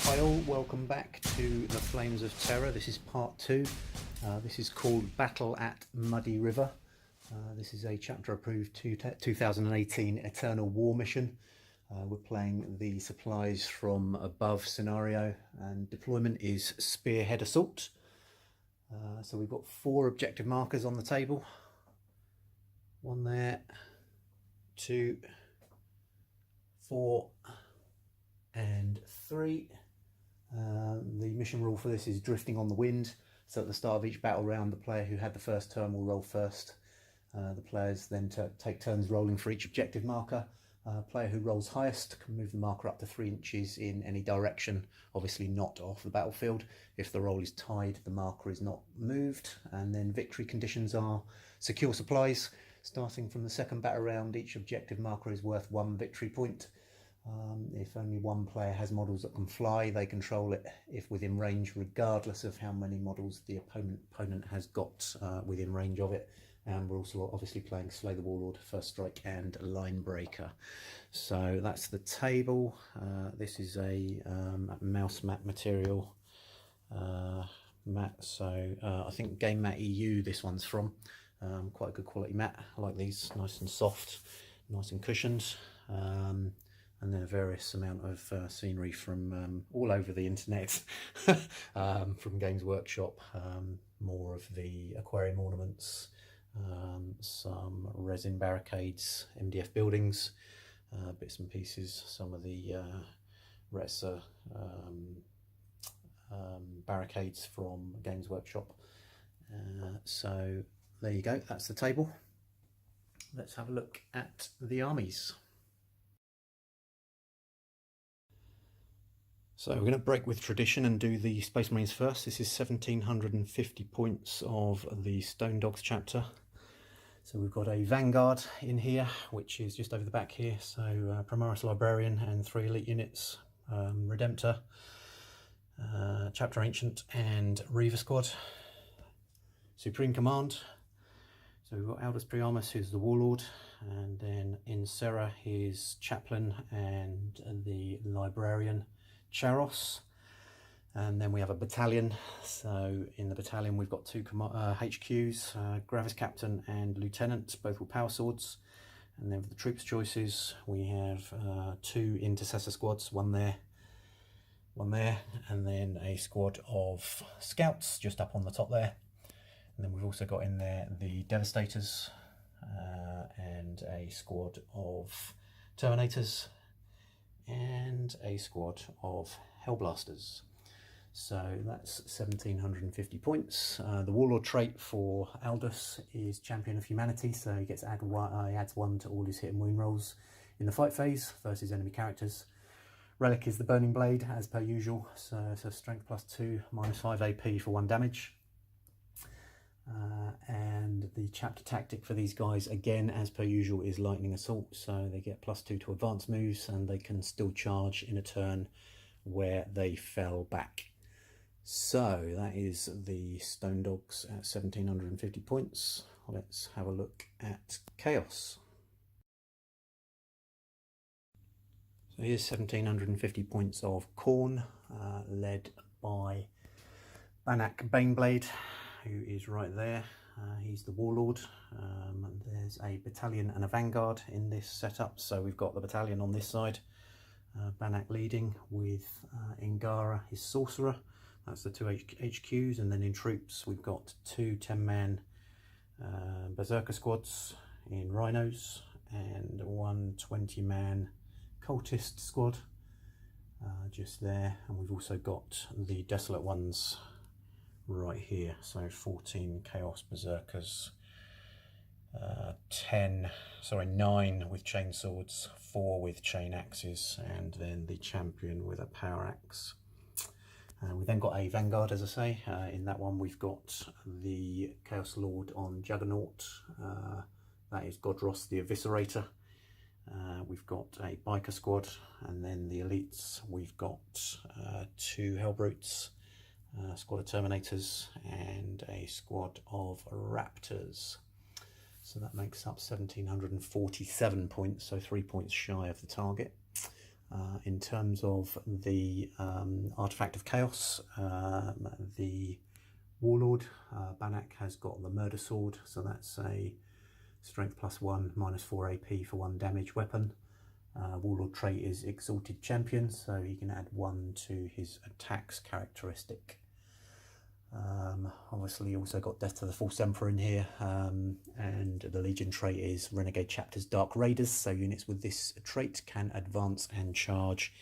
Hi all, welcome back to the Flames of Terror. This is part 2. This is called Battle at Muddy River. This is a chapter approved 2018 Eternal War mission. We're playing the supplies from above scenario, and deployment is Spearhead Assault. So we've got 4 objective markers on the table. 1 there, 2, 4 and 3. The mission rule for this is drifting on the wind, so at the start of each battle round the player who had the first turn will roll first. The players then take turns rolling for each objective marker. Player who rolls highest can move the marker up to 3 inches in any direction, obviously not off the battlefield. If the roll is tied, the marker is not moved. And then victory conditions are secure supplies. Starting from the second battle round, each objective marker is worth 1 victory point. If only one player has models that can fly, they control it if within range, regardless of how many models the opponent has got within range of it. And we're also obviously playing Slay the Warlord, First Strike and Line Breaker. So that's the table. This is a mouse mat material mat. So I think Game Mat EU this one's from. Quite a good quality mat. I like these, nice and soft, nice and cushioned. And then a various amount of scenery from all over the internet, from Games Workshop, more of the aquarium ornaments, some resin barricades, MDF buildings, bits and pieces, some of the Retsa barricades from Games Workshop. So there you go, that's the table. Let's have a look at the armies. So we're going to break with tradition and do the Space Marines first. This is 1750 points of the Stone Dogs chapter. So we've got a Vanguard in here, which is just over the back here. So Primaris Librarian and 3 elite units, Redemptor, Chapter Ancient and Reaver Squad. Supreme Command. So we've got Aldous Priamus, who's the Warlord, and then in Serra he's Chaplain and the Librarian Charos. And then we have a battalion. So in the battalion we've got 2 HQs, Gravis Captain and Lieutenant, both with power swords. And then for the troops choices we have 2 intercessor squads, one there, and then a squad of scouts just up on the top there. And then we've also got in there the Devastators and a squad of Terminators and a squad of Hellblasters. So that's 1750 points. The Warlord trait for Aldous is Champion of Humanity, so he gets adds 1 to all his hit and wound rolls in the fight phase versus enemy characters. Relic is the Burning Blade, as per usual, so strength +2, -5 AP for 1 damage. And the chapter tactic for these guys, again as per usual, is Lightning Assault, so they get +2 to advanced moves and they can still charge in a turn where they fell back. So that is the Stone Dogs at 1750 points. Let's have a look at Chaos. So here's 1750 points of Khorne, led by Banach Baneblade, who is right there. He's the Warlord. There's a battalion and a Vanguard in this setup. So we've got the battalion on this side, Banach leading with Ingara, his Sorcerer. That's the 2 HQs. And then in troops we've got 2 10-man Berserker squads in Rhinos and 1 20-man Cultist squad just there. And we've also got the Desolate ones right here, so 14 Chaos Berserkers, 9 with chain swords, 4 with chain axes, and then the Champion with a power axe. We then got a Vanguard, as I say. In that one we've got the Chaos Lord on Juggernaut, that is Godros the Eviscerator. We've got a Biker squad, and then the elites we've got 2 Hellbrutes, a squad of Terminators and a squad of Raptors. So that makes up 1747 points, so 3 points shy of the target. In terms of the Artifact of Chaos, the Warlord, Banach, has got the Murder Sword, so that's a Strength +1, -4 AP for 1 damage weapon. Warlord trait is Exalted Champion, so he can add 1 to his attacks characteristic. Obviously he also got Death to the False Emperor in here, and the Legion trait is Renegade Chapter's Dark Raiders, so units with this trait can advance and charge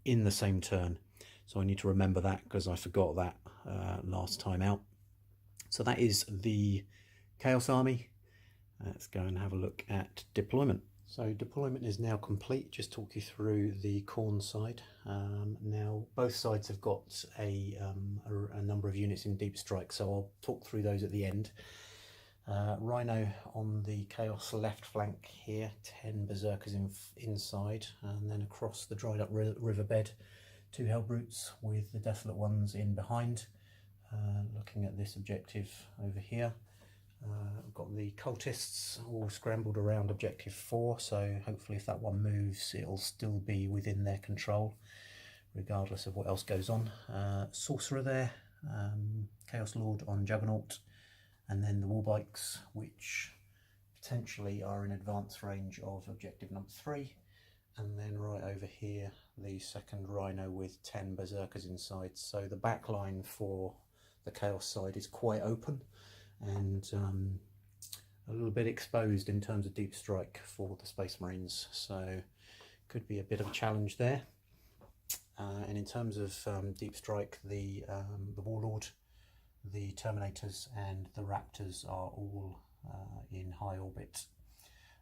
in the same turn. So I need to remember that because I forgot that last time out. So that is the Chaos Army. Let's go and have a look at deployment. So deployment is now complete. Just talk you through the Khorne side. Now both sides have got a number of units in deep strike, so I'll talk through those at the end. Rhino on the Chaos left flank here, 10 Berserkers inside, and then across the dried up riverbed, 2 Hellbrutes with the Desolate Ones in behind. Looking at this objective over here. I've got the cultists all scrambled around objective 4, so hopefully if that one moves it'll still be within their control regardless of what else goes on. Sorcerer there, Chaos Lord on Juggernaut, and then the Warbikes, which potentially are in advance range of objective number 3, and then right over here the second Rhino with 10 Berserkers inside. So the back line for the Chaos side is quite open and a little bit exposed in terms of deep strike for the Space Marines, so could be a bit of a challenge there. And in terms of deep strike, the Warlord, the Terminators and the Raptors are all in high orbit.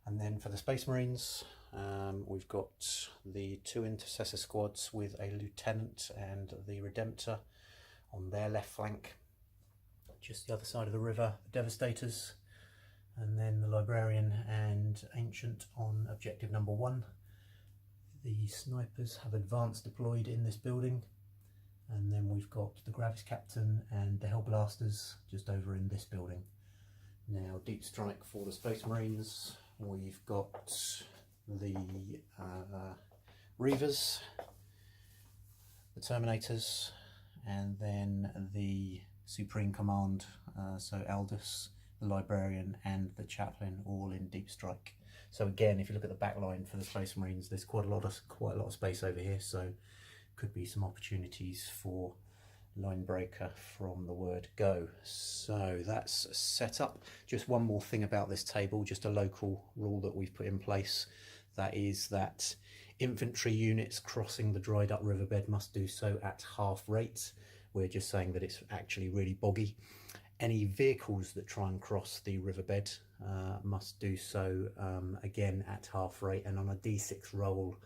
And then for the Space Marines, we've got the 2 Intercessor squads with a Lieutenant and the Redemptor on their left flank, just the other side of the river, the Devastators, and then the Librarian and Ancient on objective number 1. The Snipers have advanced deployed in this building, and then we've got the Gravis Captain and the Hellblasters just over in this building. Now deep strike for the Space Marines, we've got the Reavers, the Terminators, and then the Supreme Command, so Aldous, the Librarian and the Chaplain all in deep strike. So again, if you look at the back line for the Space Marines, there's quite a lot of space over here, so could be some opportunities for line breaker from the word go. So that's set up. Just one more thing about this table, just a local rule that we've put in place, that is that infantry units crossing the dried up riverbed must do so at half rate. We're just saying that it's actually really boggy. Any vehicles that try and cross the riverbed must do so again at half rate, and on a d6 roll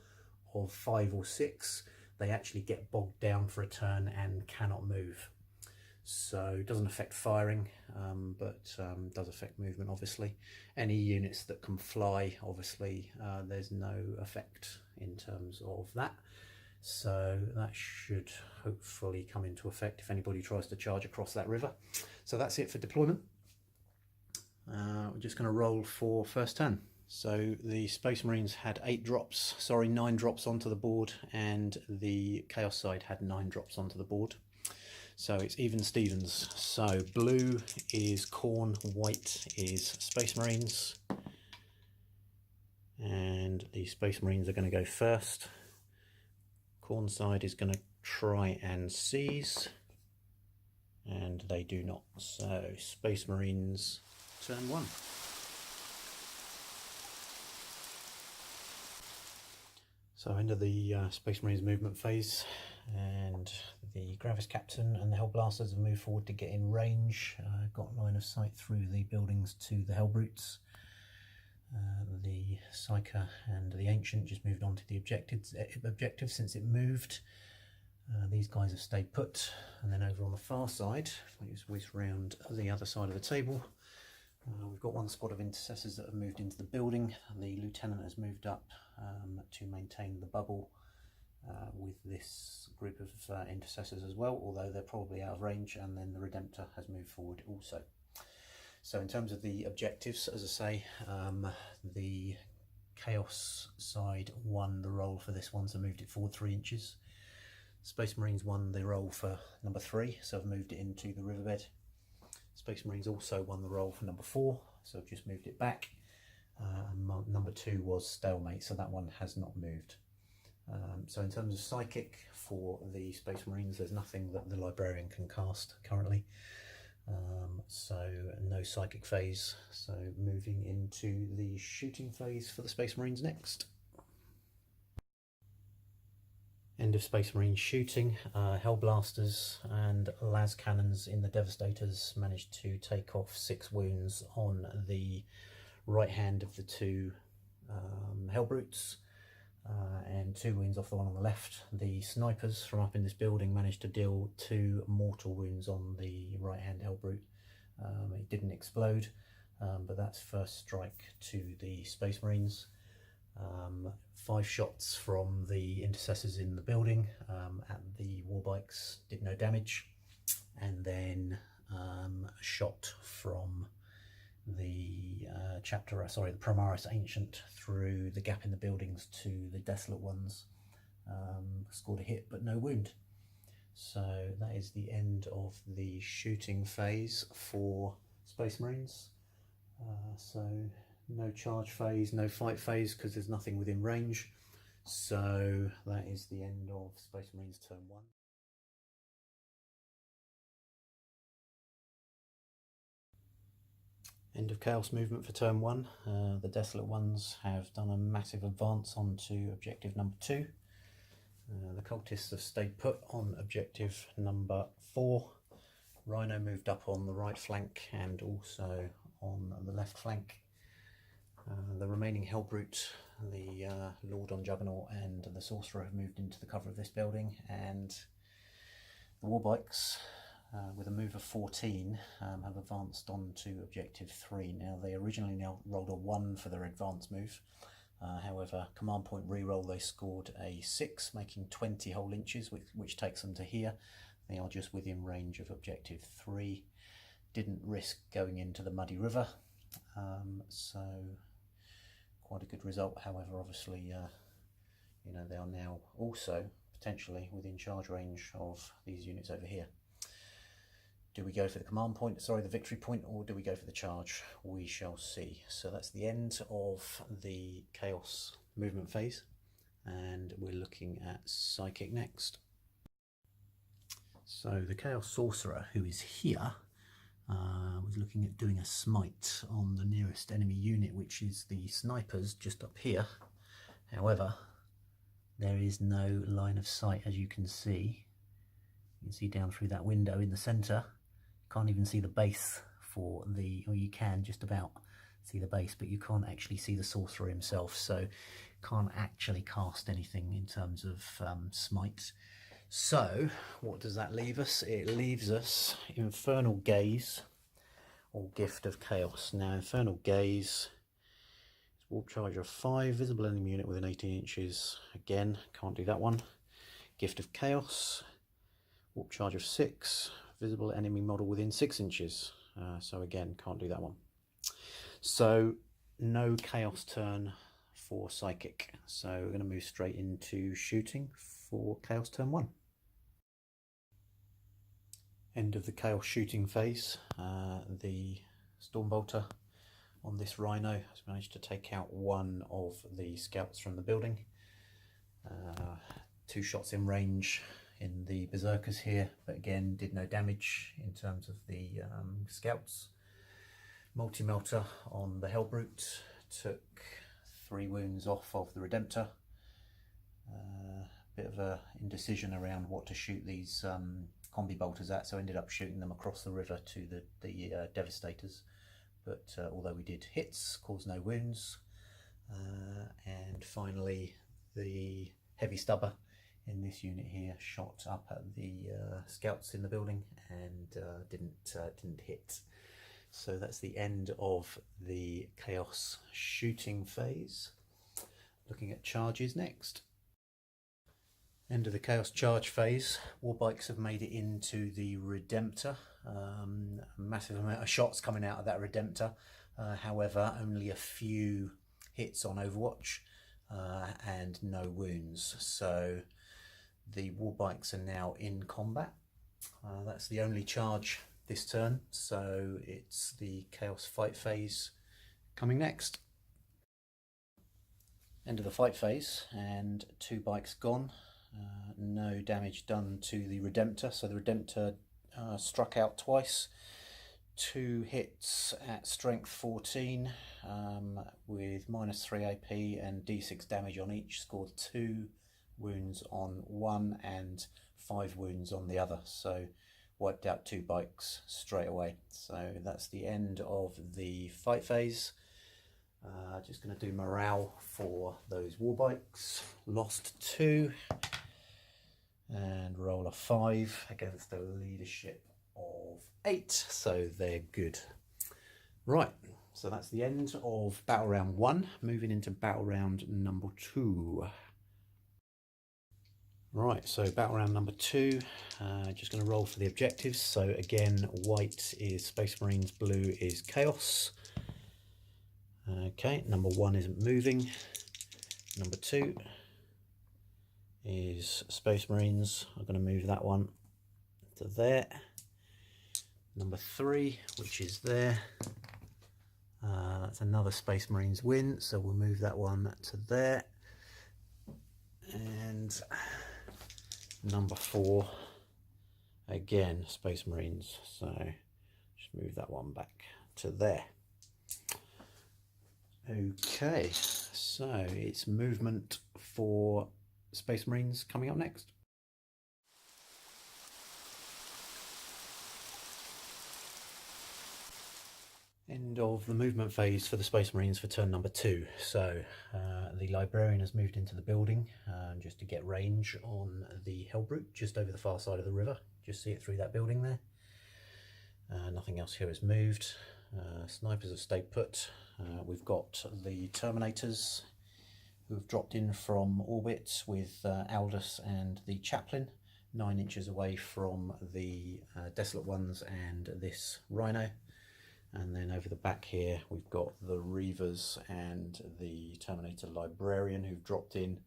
of 5 or 6 they actually get bogged down for a turn and cannot move. So it doesn't affect firing, but does affect movement obviously. Any units that can fly, obviously there's no effect in terms of that. So that should hopefully come into effect if anybody tries to charge across that river. So that's it for deployment. We're just going to roll for first turn. So the Space Marines had 9 drops onto the board, and the Chaos side had 9 drops onto the board. So it's even Stevens. So blue is Khorne, white is Space Marines, and the Space Marines are going to go first. Khorne side is going to try and seize, and they do not. So Space Marines turn 1. So into the Space Marines movement phase, and the Gravis Captain and the Hellblasters have moved forward to get in range. Got line of sight through the buildings to the Hellbrutes. The Psyker and the Ancient just moved on to the objective since it moved. These guys have stayed put, and then over on the far side, if I just whiz round the other side of the table, we've got one squad of Intercessors that have moved into the building. The Lieutenant has moved up to maintain the bubble with this group of Intercessors as well, although they're probably out of range, and then the Redemptor has moved forward also. So in terms of the objectives, as I say, the Chaos side won the roll for this one, so moved it forward 3 inches. Space Marines won the roll for number 3, so I've moved it into the riverbed. Space Marines also won the roll for number 4, so I've just moved it back. Number 2 was stalemate, so that one has not moved. So in terms of psychic for the Space Marines, there's nothing that the librarian can cast currently. So no psychic phase, so moving into the shooting phase for the Space Marines next. End of Space Marine shooting. Hellblasters and las cannons in the Devastators managed to take off 6 wounds on the right hand of the 2 Hellbrutes, and 2 wounds off the one on the left. The snipers from up in this building managed to deal 2 mortal wounds on the right hand Hellbrute. It didn't explode, but that's first strike to the Space Marines. 5 shots from the intercessors in the building at the warbikes did no damage, and then a shot from the the Primaris Ancient through the gap in the buildings to the Desolate ones scored a hit but no wound. So that is the end of the shooting phase for Space Marines. So no charge phase, no fight phase, because there's nothing within range. So that is the end of Space Marines turn 1. End of Chaos movement for turn 1. The Desolate ones have done a massive advance onto objective number 2. The Cultists have stayed put on objective number 4. Rhino moved up on the right flank and also on the left flank. The remaining Hellbrute, the Lord on Juggernaut and the Sorcerer have moved into the cover of this building, and the Warbikes, with a move of 14, have advanced on to objective 3. Now they originally rolled a 1 for their advance move. However, command point reroll, they scored a 6, making 20 whole inches, which takes them to here. They are just within range of objective 3. Didn't risk going into the muddy river, so quite a good result. However, obviously, they are now also potentially within charge range of these units over here. Do we go for the command point, the victory point, or do we go for the charge? We shall see. So that's the end of the Chaos movement phase, and we're looking at Psychic next. So the Chaos Sorcerer, who is here, was looking at doing a smite on the nearest enemy unit, which is the snipers just up here. However, there is no line of sight, as you can see. You can see down through that window in the centre. Can't even see the base for or you can just about see the base, but you can't actually see the Sorcerer himself, so can't actually cast anything in terms of smite. So what does that leave us? It leaves us Infernal Gaze or Gift of Chaos. Now Infernal Gaze, warp charge of 5, visible enemy unit within 18 inches. Again, can't do that one. Gift of Chaos, warp charge of 6, visible enemy model within 6 inches. So again, can't do that one. So no Chaos turn for Psychic. So we're going to move straight into shooting for Chaos turn 1. End of the Chaos shooting phase. The Stormbolter on this Rhino has managed to take out 1 of the scouts from the building. 2 shots in range in the Berserkers here, but again did no damage in terms of the scouts. Multi-melter on the Hellbrute took 3 wounds off of the Redemptor. Bit of a indecision around what to shoot these combi bolters at, so ended up shooting them across the river to the Devastators. But although we did hits, caused no wounds. And finally, the Heavy Stubber in this unit here shot up at the scouts in the building and didn't hit. So that's the end of the Chaos shooting phase. Looking at charges next. End of the Chaos charge phase. Warbikes have made it into the Redemptor. A massive amount of shots coming out of that Redemptor. However, only a few hits on Overwatch and no wounds. So the warbikes are now in combat. That's the only charge this turn, so it's the Chaos fight phase coming next. End of the fight phase and 2 bikes gone. No damage done to the Redemptor, so the Redemptor struck out twice. 2 hits at strength 14 with -3 AP and d6 damage on each, scored 2 wounds on one and 5 wounds on the other, so wiped out 2 bikes straight away. So that's the end of the fight phase. Just going to do morale for those war bikes. Lost 2 and roll a 5 against a leadership of 8, so they're good. Right, so that's the end of battle round 1. Moving into battle round number 2. Right, so battle round number 2, just going to roll for the objectives. So again, white is Space Marines, blue is Chaos. Okay, number 1 isn't moving. Number 2 is Space Marines. I'm going to move that one to there. Number 3, which is there, that's another Space Marines win, so we'll move that one to there. And number 4, again Space Marines, so just move that one back to there. Okay, so it's movement for Space Marines coming up next. End of the movement phase for the Space Marines for turn number 2. So the Librarian has moved into the building just to get range on the Hellbrute just over the far side of the river. Just see it through that building there. Nothing else here has moved. Snipers have stayed put. We've got the Terminators who have dropped in from orbit with Aldous and the Chaplain 9 inches away from the Desolate Ones and this Rhino. And then over the back here we've got the Reavers and the Terminator Librarian who've dropped in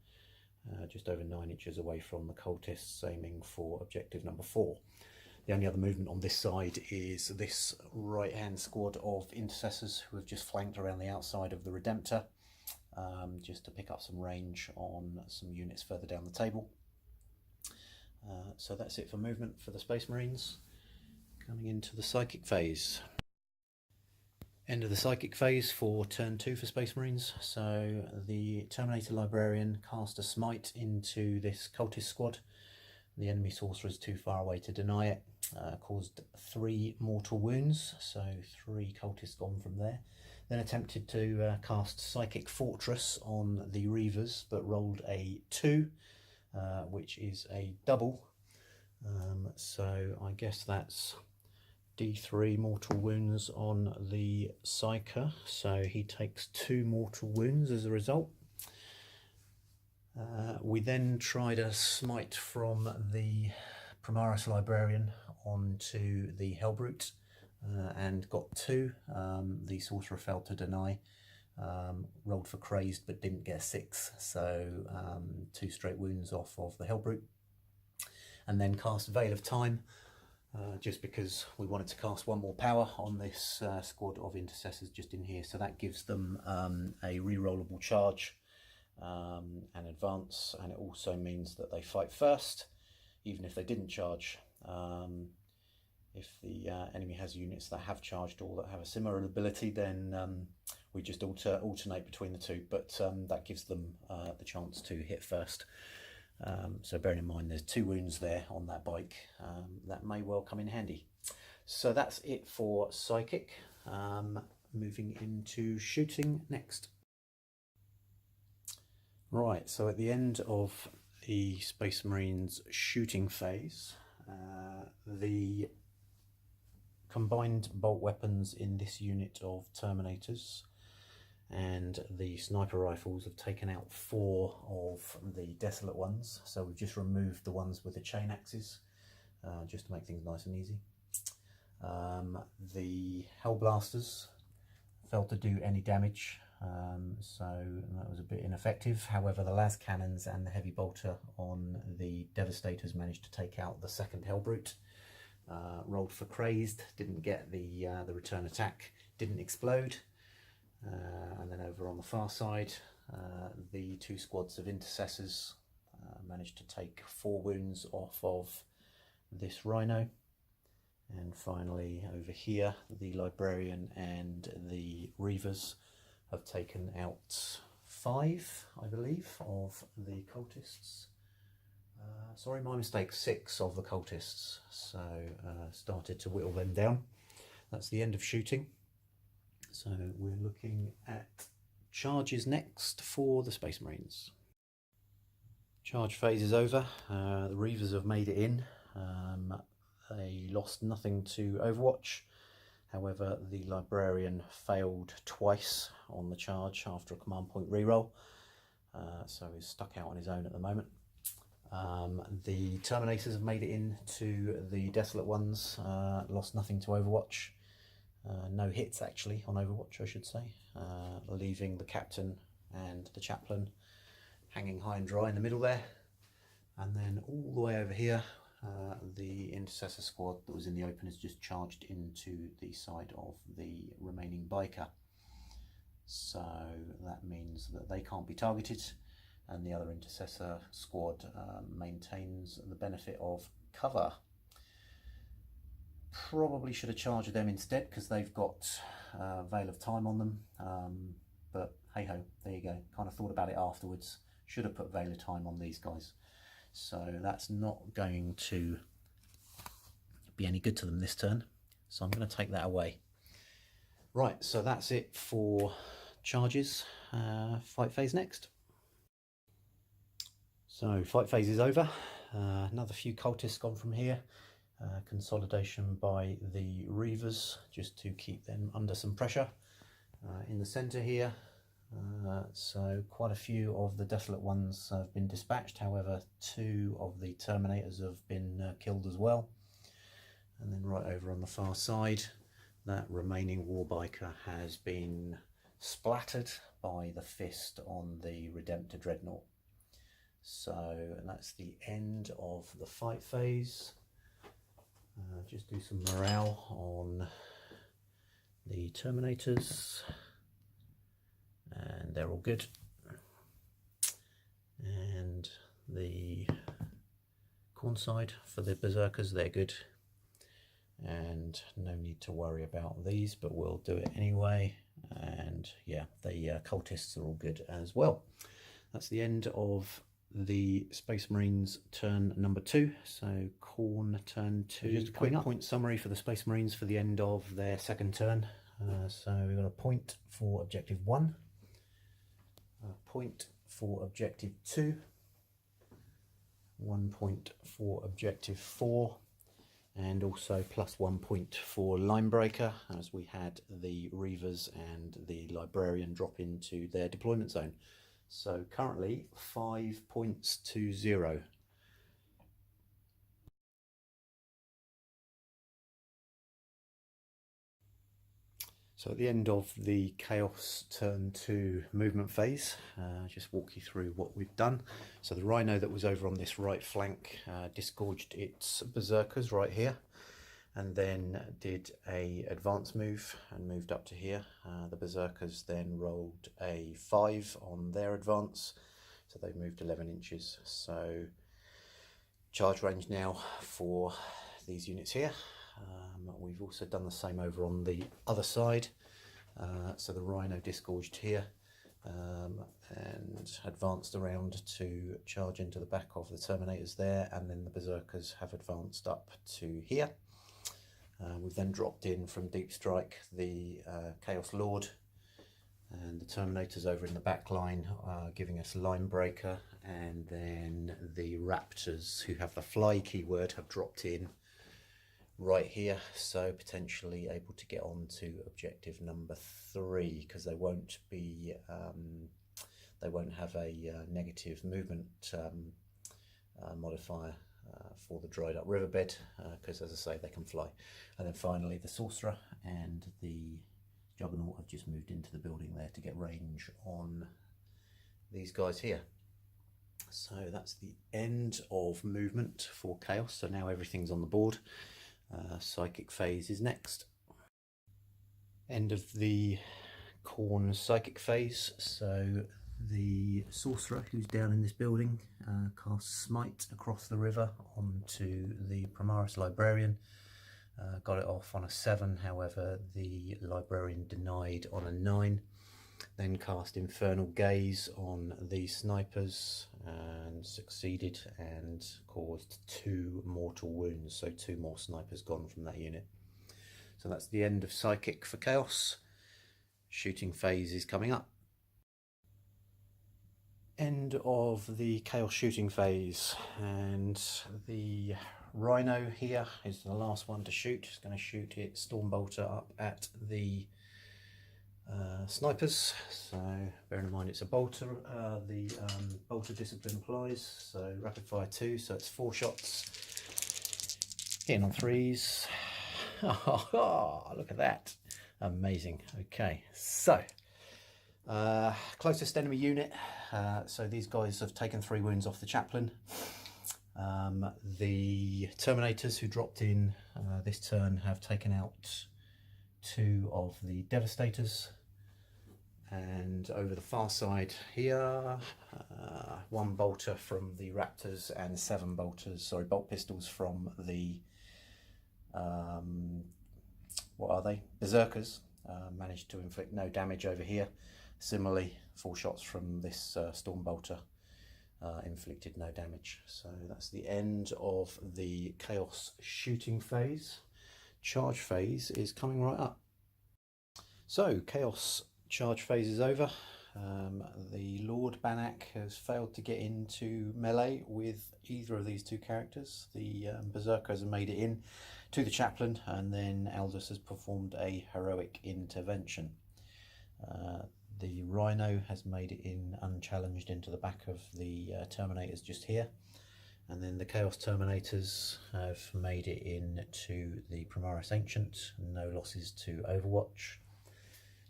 just over 9 inches away from the Cultists, aiming for objective number 4. The only other movement on this side is this right hand squad of Intercessors who have just flanked around the outside of the Redemptor just to pick up some range on some units further down the table. So that's it for movement for the Space Marines. Coming into the Psychic phase. End of the Psychic phase for turn 2 for Space Marines. So the Terminator Librarian cast a smite into this Cultist squad. The enemy Sorcerer is too far away to deny it. Caused 3 mortal wounds, so 3 Cultists gone from there. Then attempted to cast Psychic Fortress on the Reavers, but rolled a 2, which is a double. So I guess that's D3 mortal wounds on the Psyker, so he takes 2 mortal wounds as a result. We then tried a smite from the Primaris Librarian onto the Hellbrute and got 2. The Sorcerer failed to deny, rolled for Crazed but didn't get a 6, so 2 straight wounds off of the Hellbrute. And then cast Veil of Time, just because we wanted to cast 1 more power on this squad of Intercessors just in here, so that gives them a re-rollable charge and advance, and it also means that they fight first even if they didn't charge. If the enemy has units that have charged or that have a similar ability, then we just alternate between the 2, but that gives them the chance to hit first. So bearing in mind there's 2 wounds there on that bike, that may well come in handy. So that's it for Psychic. Moving into shooting next. Right, so at the end of the Space Marines shooting phase, the combined bolt weapons in this unit of Terminators and the sniper rifles have taken out 4 of the Desolate Ones, so we've just removed the ones with the chain axes just to make things nice and easy. The Hellblasters failed to do any damage so that was a bit ineffective. However, the las cannons and the heavy bolter on the devastators managed to take out the second hellbrute. Rolled for crazed, didn't get the return attack, didn't explode. And then over on the far side, the two squads of intercessors managed to take 4 wounds off of this rhino. And finally over here, the librarian and the reavers have taken out 5, I believe, of the cultists. Sorry, my mistake, 6 of the cultists. So started to whittle them down. That's the end of shooting. So we're looking at charges next for the Space Marines. Charge phase is over. The reavers have made it in. They lost nothing to Overwatch. However, the librarian failed twice on the charge after a command point reroll. So he's stuck out on his own at the moment. The Terminators have made it into the Desolate Ones, lost nothing to Overwatch. No hits actually on Overwatch, I should say, leaving the captain and the chaplain hanging high and dry in the middle there. And then all the way over here, the intercessor squad that was in the open has just charged into the side of the remaining biker. So that means that they can't be targeted, and the other intercessor squad maintains the benefit of cover. Probably should have charged them instead because they've got Veil of Time on them, but hey ho, there you go. Kind of thought about it afterwards. Should have put Veil of Time on these guys. So that's not going to be any good to them this turn. So I'm going to take that away. Right, so that's it for charges. Fight phase next. So fight phase is over. Another few cultists gone from here. Consolidation by the reavers just to keep them under some pressure. In the centre here, so quite a few of the Desolate Ones have been dispatched. However, 2 of the Terminators have been killed as well. And then right over on the far side, that remaining Warbiker has been splattered by the fist on the Redemptor Dreadnought. So that's the end of the fight phase. Just do some morale on the Terminators, and they're all good. And the corn side for the Berserkers, they're good. And no need to worry about these, but we'll do it anyway. And yeah, the cultists are all good as well. That's the end of the Space Marines turn number 2. So Khorne turn 2. Just a quick point summary for the Space Marines for the end of their second turn. So we've got a point for objective 1, a point for objective 2, 1 point for objective 4, and also +1 point for Linebreaker, as we had the Reavers and the Librarian drop into their deployment zone. So currently 5 points to 0. So at the end of the Chaos turn 2 movement phase, just walk you through what we've done. So the Rhino that was over on this right flank disgorged its Berserkers right here, and then did a advance move and moved up to here. The Berserkers then rolled a 5 on their advance, so they've moved 11 inches. So charge range now for these units here. We've also done the same over on the other side. So the Rhino disgorged here and advanced around to charge into the back of the Terminators there, and then the Berserkers have advanced up to here. We've then dropped in from Deep Strike the Chaos Lord and the Terminators over in the back line, giving us Linebreaker, and then the Raptors, who have the fly keyword, have dropped in right here, so potentially able to get on to objective number 3, because they won't be they won't have a negative movement modifier for the dried up riverbed, because as I say, they can fly. And then finally the Sorcerer and the Juggernaut have just moved into the building there to get range on these guys here. So that's the end of movement for Chaos. So now everything's on the board. Psychic phase is next. End of the Khorne psychic phase. So the Sorcerer, who's down in this building, casts Smite across the river onto the Primaris Librarian. Got it off on a 7, however the Librarian denied on a 9. Then cast Infernal Gaze on the snipers and succeeded and caused 2 mortal wounds, so 2 more snipers gone from that unit. So that's the end of Psychic for Chaos. Shooting phase is coming up. End of the Chaos shooting phase, and the Rhino here is the last one to shoot. It's going to shoot its Stormbolter up at the snipers. So bearing in mind it's a bolter, the bolter discipline applies, so rapid fire 2, so it's 4 shots, hitting on 3s. Oh, look at that, amazing. Okay, so closest enemy unit, so these guys have taken 3 wounds off the chaplain. The Terminators who dropped in this turn have taken out 2 of the Devastators, and over the far side here, 1 bolter from the Raptors and 7 bolt pistols from the what are they? Berserkers. Managed to inflict no damage over here. Similarly, 4 shots from this Stormbolter inflicted no damage. So that's the end of the Chaos shooting phase. Charge phase is coming right up. So Chaos charge phase is over. The Lord Banach has failed to get into melee with either of these 2 characters. The Berserkers have made it in to the chaplain, and then Aldous has performed a heroic intervention. The Rhino has made it in unchallenged into the back of the Terminators just here, and then the Chaos Terminators have made it in to the Primaris Ancient. No losses to Overwatch.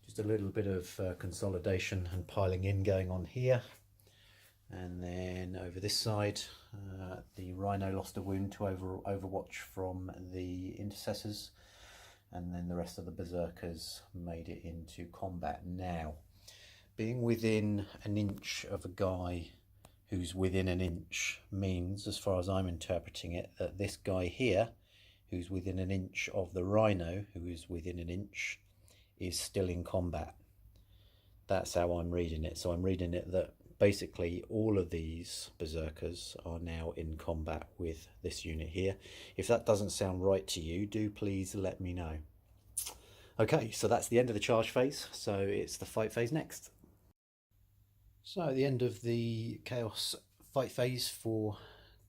Just a little bit of consolidation and piling in going on here. And then over this side, the Rhino lost a wound to Overwatch from the Intercessors, and then the rest of the Berserkers made it into combat. Now, being within an inch of a guy who's within an inch means, as far as I'm interpreting it, that this guy here, who's within an inch of the Rhino, who is within an inch, is still in combat. That's how I'm reading it. So I'm reading it that basically all of these Berserkers are now in combat with this unit here. If that doesn't sound right to you, do please let me know. Okay, so that's the end of the charge phase, so it's the fight phase next. So at the end of the Chaos fight phase for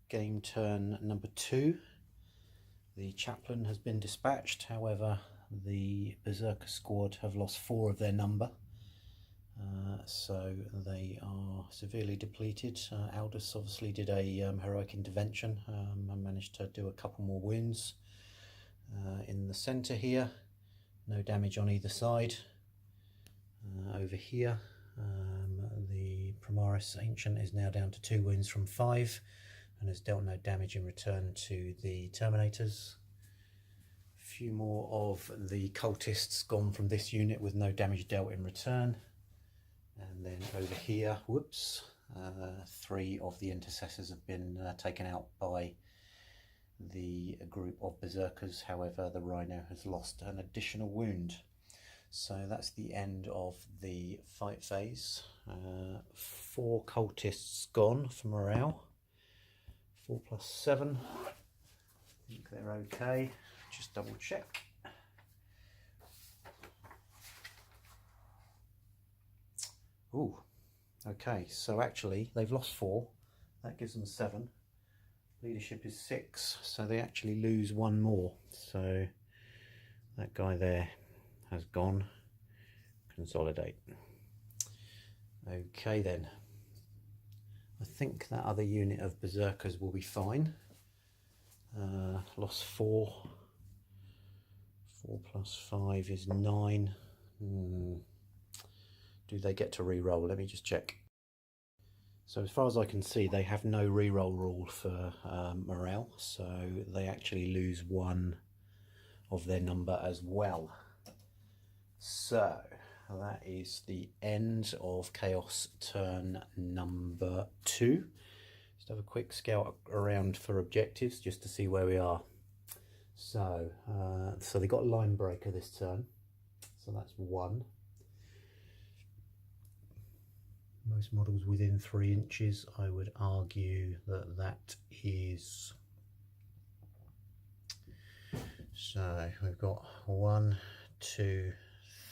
game turn number 2, the chaplain has been dispatched. However, the Berserker squad have lost 4 of their number, so they are severely depleted. Aldous obviously did a heroic intervention and managed to do a couple more wounds. In the centre here, no damage on either side. Over here, the Primaris Ancient is now down to 2 wounds from 5 and has dealt no damage in return to the Terminators. Few more of the cultists gone from this unit with no damage dealt in return, and then over here, whoops, 3 of the Intercessors have been taken out by the group of Berserkers. However, the Rhino has lost an additional wound. So that's the end of the fight phase. 4 cultists gone for morale. 4 plus 7. I think they're okay. Just double check. Ooh, okay, so actually they've lost 4. That gives them 7. Leadership is 6, so they actually lose 1 more. So that guy there has gone. Consolidate. Okay then. I think that other unit of Berserkers will be fine. Lost 4. 4 plus 5 is 9. Do they get to re-roll? Let me just check. So as far as I can see, they have no re-roll rule for morale, so they actually lose one of their number as well. So that is the end of Chaos turn number 2. Just have a quick scout around for objectives just to see where we are. So they got line breaker this turn, so that's 1. Most models within 3 inches, I would argue that that is. So we've got 1, 2,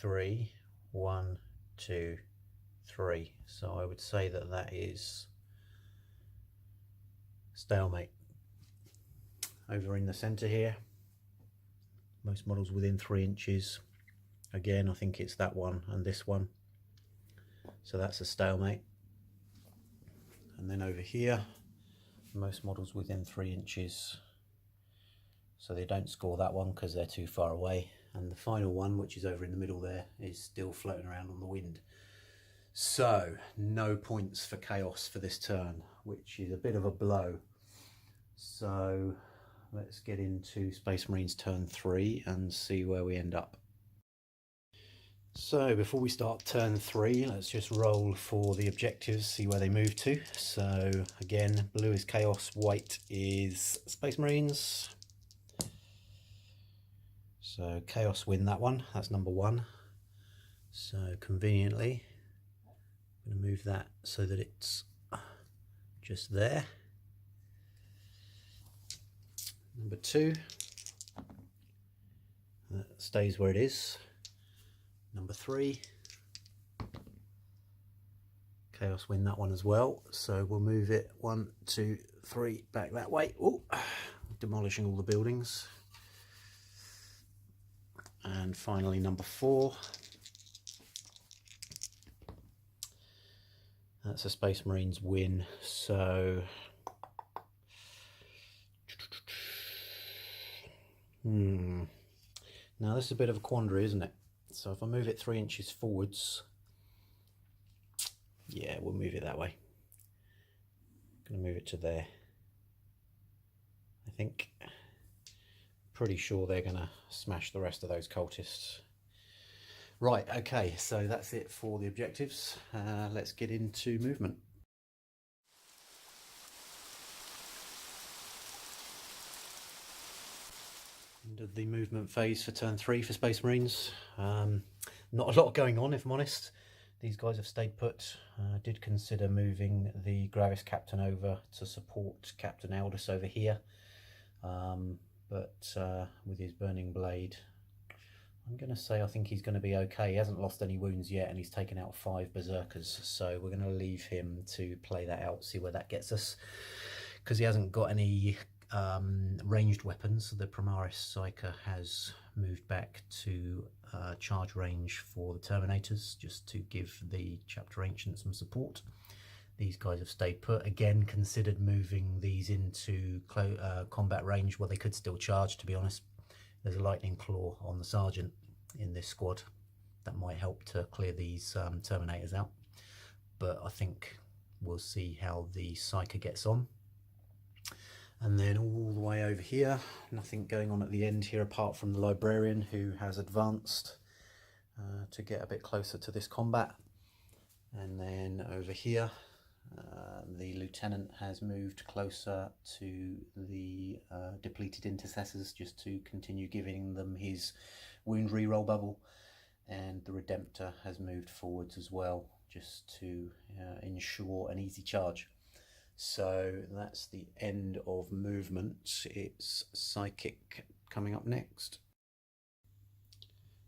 3, 1, 2, 3. So I would say that that is stalemate. Over in the centre here, most models within 3 inches. Again, I think it's that one and this one. So that's a stalemate. And then over here, most models within 3 inches. So they don't score that one because they're too far away. And the final one, which is over in the middle there, is still floating around on the wind. So no points for Chaos for this turn, which is a bit of a blow. So let's get into Space Marines turn 3 and see where we end up. So before we start turn 3, let's just roll for the objectives, see where they move to. So again, blue is Chaos, white is Space Marines. So Chaos win that one, that's number 1. So conveniently, I'm going to move that so that it's just there. Number 2, that stays where it is. Number 3, Chaos win that one as well. So we'll move it 1, 2, 3 back that way. Oh, demolishing all the buildings. And finally number 4. That's a Space Marines win. So now this is a bit of a quandary, isn't it? So if I move it 3 inches forwards, yeah, we'll move it that way. Gonna move it to there. I think, pretty sure they're gonna smash the rest of those cultists. Right, okay, so that's it for the objectives. Let's get into movement. End of the movement phase for turn 3 for Space Marines. Not a lot going on, if I'm honest. These guys have stayed put. Did consider moving the Gravis Captain over to support Captain Aldous over here. But with his Burning Blade, I'm going to say I think he's going to be okay. He hasn't lost any wounds yet, and he's taken out 5 Berserkers. So we're going to leave him to play that out, see where that gets us. Because he hasn't got any ranged weapons. The Primaris Psyker has moved back to charge range for the Terminators, just to give the Chapter Ancient some support. These guys have stayed put. Again, considered moving these into combat range. Well, they could still charge, to be honest. There's a Lightning Claw on the Sergeant in this squad. That might help to clear these Terminators out. But I think we'll see how the Psyker gets on. And then all the way over here, nothing going on at the end here apart from the Librarian, who has advanced to get a bit closer to this combat. And then over here, the Lieutenant has moved closer to the depleted Intercessors, just to continue giving them his wound reroll bubble. And the Redemptor has moved forwards as well, just to ensure an easy charge. So that's the end of movement. It's Psychic coming up next.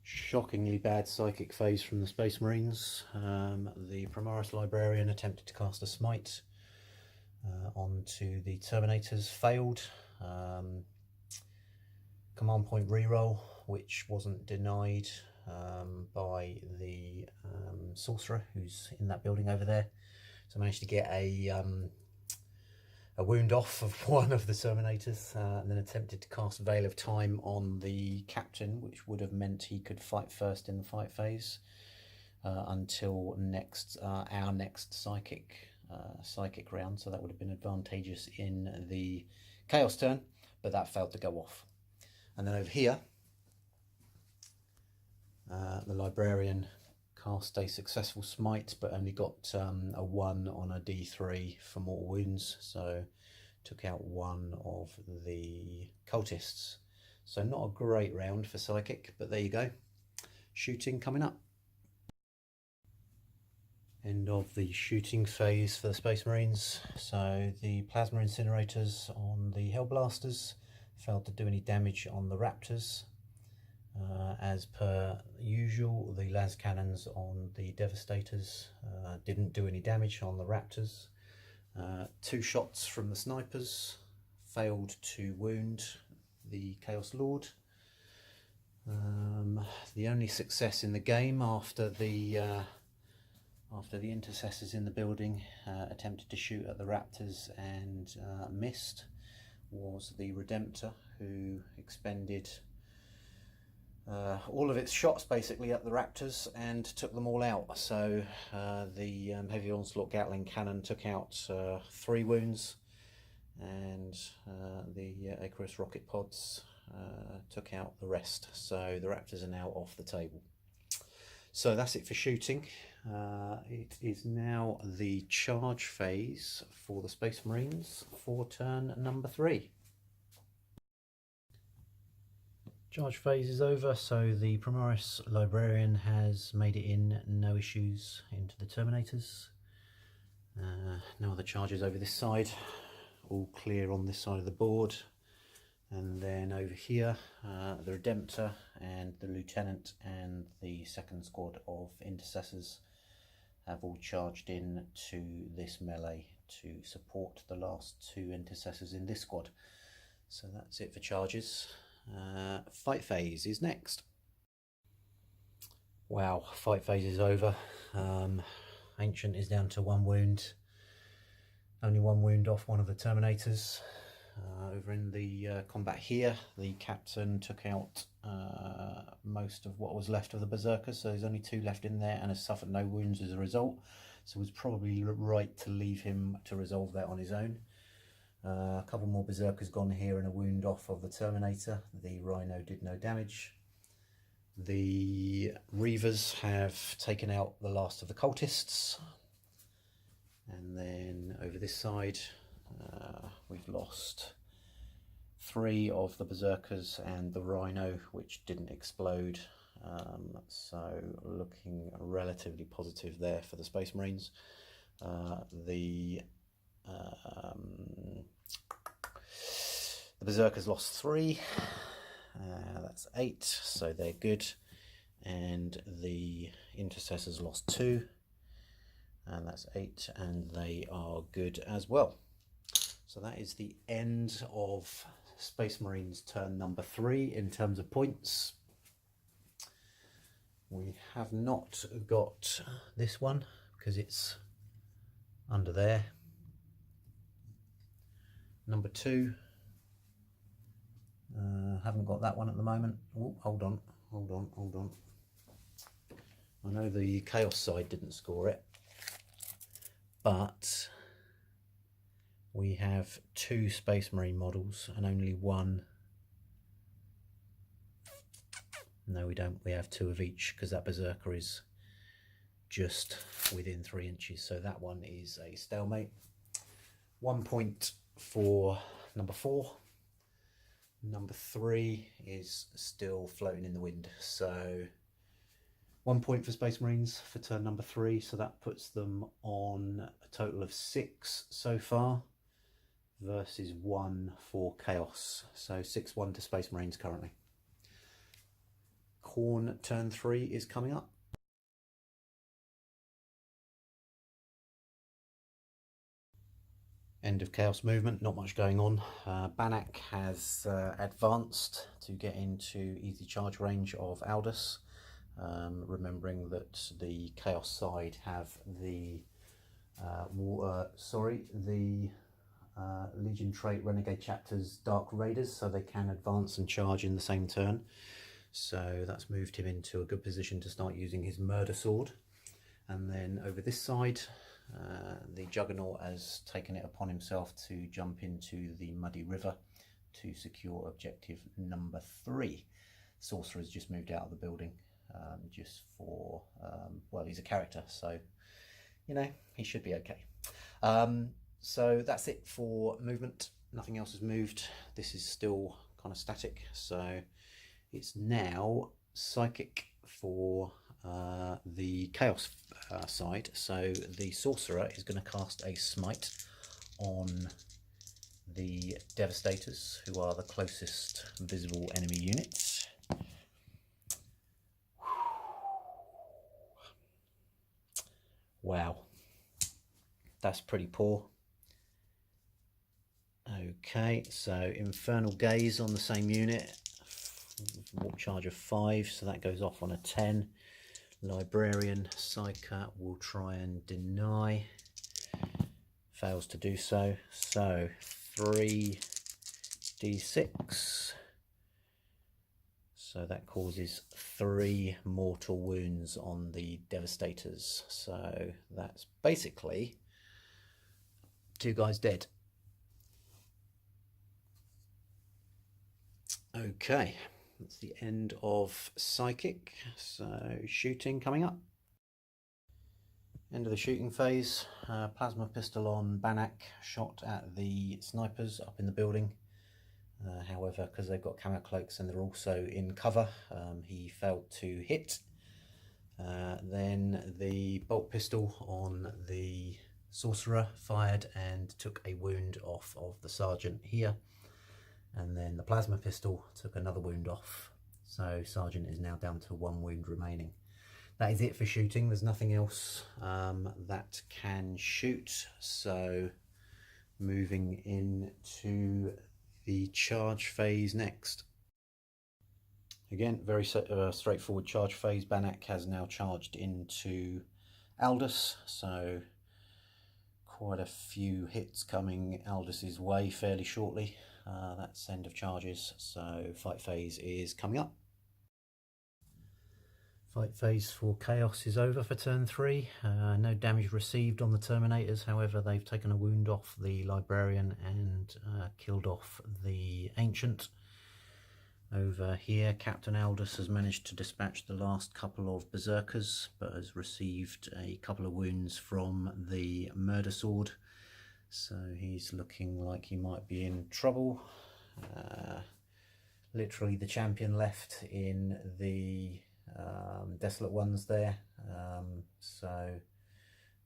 Shockingly bad Psychic phase from the Space Marines. The Primaris Librarian attempted to cast a Smite onto the Terminators, failed. Command point reroll, which wasn't denied by the Sorcerer, who's in that building over there. So I managed to get a a wound off of one of the Terminators, and then attempted to cast Veil of Time on the captain, which would have meant he could fight first in the fight phase until our next psychic round. So that would have been advantageous in the Chaos turn, but that failed to go off. And then over here, the Librarian cast a successful smite, but only got a 1 on a d3 for mortal wounds, so took out one of the cultists. So not a great round for psychic, but there you go. Shooting coming up. End of the shooting phase for the Space Marines. So the plasma incinerators on the Hellblasters failed to do any damage on the Raptors. As per usual, the las cannons on the Devastators didn't do any damage on the Raptors. 2 shots from the snipers failed to wound the Chaos Lord. The only success in the game after the intercessors in the building attempted to shoot at the Raptors and missed was the Redemptor, who expended all of its shots basically at the Raptors and took them all out. So the Heavy Onslaught Gatling Cannon took out 3 wounds, and the Icarus rocket pods took out the rest. So the Raptors are now off the table. So that's it for shooting. It is now the charge phase for the Space Marines for turn number 3. Charge phase is over, so the Primaris Librarian has made it in, no issues, into the Terminators. No other charges over this side, all clear on this side of the board. And then over here, the Redemptor and the Lieutenant and the second squad of Intercessors have all charged in to this melee to support the last 2 Intercessors in this squad. So that's it for charges. Fight phase is next. Wow, fight phase is over. Ancient is down to 1 wound. Only 1 wound off one of the Terminators. Over in the combat here, the captain took out most of what was left of the Berserkers, so there's only 2 left in there and has suffered no wounds as a result. So it was probably right to leave him to resolve that on his own. A couple more Berserkers gone here and a wound off of the Terminator. The Rhino did no damage. The Reavers have taken out the last of the cultists. And then over this side, we've lost 3 of the Berserkers and the Rhino, which didn't explode. So looking relatively positive there for the Space Marines. The Berserkers lost 3, that's 8, so they're good, and the Intercessors lost 2, and that's 8, and they are good as well. So that is the end of Space Marines turn number 3 in terms of points. We have not got this one because it's under there. Number 2, haven't got that one at the moment. Oh, hold on. I know the Chaos side didn't score it, but we have 2 Space Marine models and only 1. No, we don't. We have 2 of each because that Berserker is just within 3 inches. So that one is a stalemate. 1 point for number 4. Number 3 is still floating in the wind. So 1 point for Space Marines for turn number 3. So that puts them on a total of 6 so far versus 1 for Chaos. So 6-1 to Space Marines currently. Khorne turn 3 is coming up. End of Chaos movement, not much going on. Banach has advanced to get into easy charge range of Aldous, remembering that the Chaos side have the Legion trait Renegade Chapter's Dark Raiders, so they can advance and charge in the same turn. So that's moved him into a good position to start using his Murder Sword. And then over this side, the Juggernaut has taken it upon himself to jump into the Muddy River to secure objective number 3. Sorcerer has just moved out of the building just for, well, he's a character, so, you know, he should be okay. So that's it for movement. Nothing else has moved. This is still kind of static, so it's now psychic for the chaos side. So the Sorcerer is going to cast a smite on the Devastators, who are the closest visible enemy units. Wow, that's pretty poor. Okay, so Infernal Gaze on the same unit, warp charge of 5, so that goes off on a 10. Librarian Psyker will try and deny, fails to do so, so 3d6, so that causes 3 mortal wounds on the Devastators, so that's basically 2 guys dead. Okay, that's the end of Psychic, so shooting coming up. End of the shooting phase. Plasma pistol on Banach, shot at the snipers up in the building. However, because they've got camo cloaks and they're also in cover, he failed to hit. Then the bolt pistol on the Sorcerer fired and took a wound off of the Sergeant here. And then the plasma pistol took another wound off. So Sergeant is now down to 1 wound remaining. That is it for shooting. There's nothing else that can shoot. So moving into the charge phase next. Again, very straightforward charge phase. Banach has now charged into Aldous. So quite a few hits coming Aldous' way fairly shortly. That's end of charges, so fight phase is coming up. Fight phase for Chaos is over for turn 3. No damage received on the Terminators, however they've taken a wound off the Librarian and killed off the Ancient. Over here, Captain Aldous has managed to dispatch the last couple of Berserkers, but has received a couple of wounds from the Murder Sword. So he's looking like he might be in trouble. Literally the champion left in the Desolate Ones there. So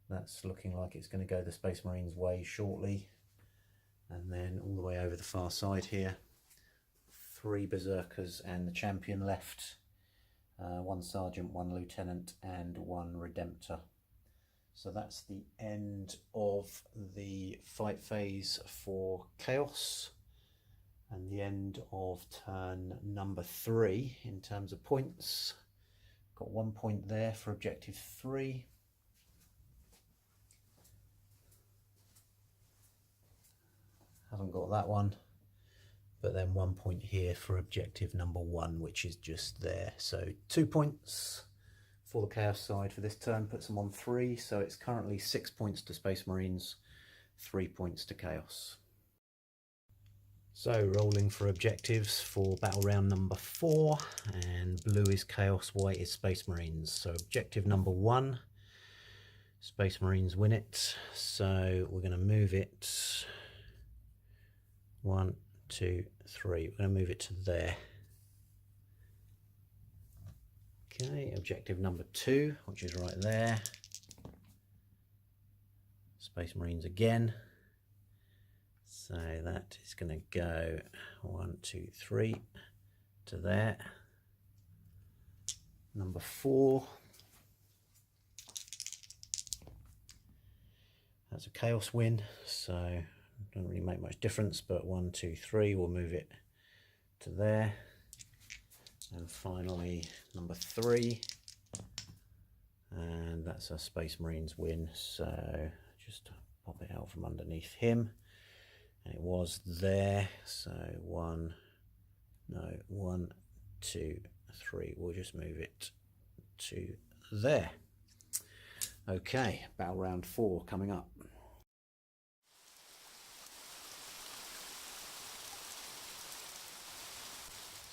that's looking like it's going to go the Space Marines way shortly. And then all the way over the far side here, 3 Berserkers and the champion left. 1 Sergeant, 1 Lieutenant and 1 Redemptor. So that's the end of the fight phase for Chaos and the end of turn number 3 in terms of points. Got 1 point there for objective 3. Haven't got that one, but then 1 point here for objective number 1, which is just there. So 2 points for the Chaos side for this turn, puts them on 3, so it's currently 6 points to Space Marines, 3 points to Chaos. So rolling for objectives for battle round number 4, and blue is Chaos, white is Space Marines. So objective number 1, Space Marines win it, so we're going to move it 1, 2, 3, we're going to move it to there. Okay, objective number 2, which is right there. Space Marines again. So that is going to go 1, 2, 3 to there. Number 4. That's a Chaos win, so doesn't really make much difference, but 1, 2, 3, we'll move it to there. And finally, number 3, and that's a Space Marines win, so just pop it out from underneath him. and it was there. So 1, 2, 3. We'll just move it to there. Okay, battle round 4 coming up.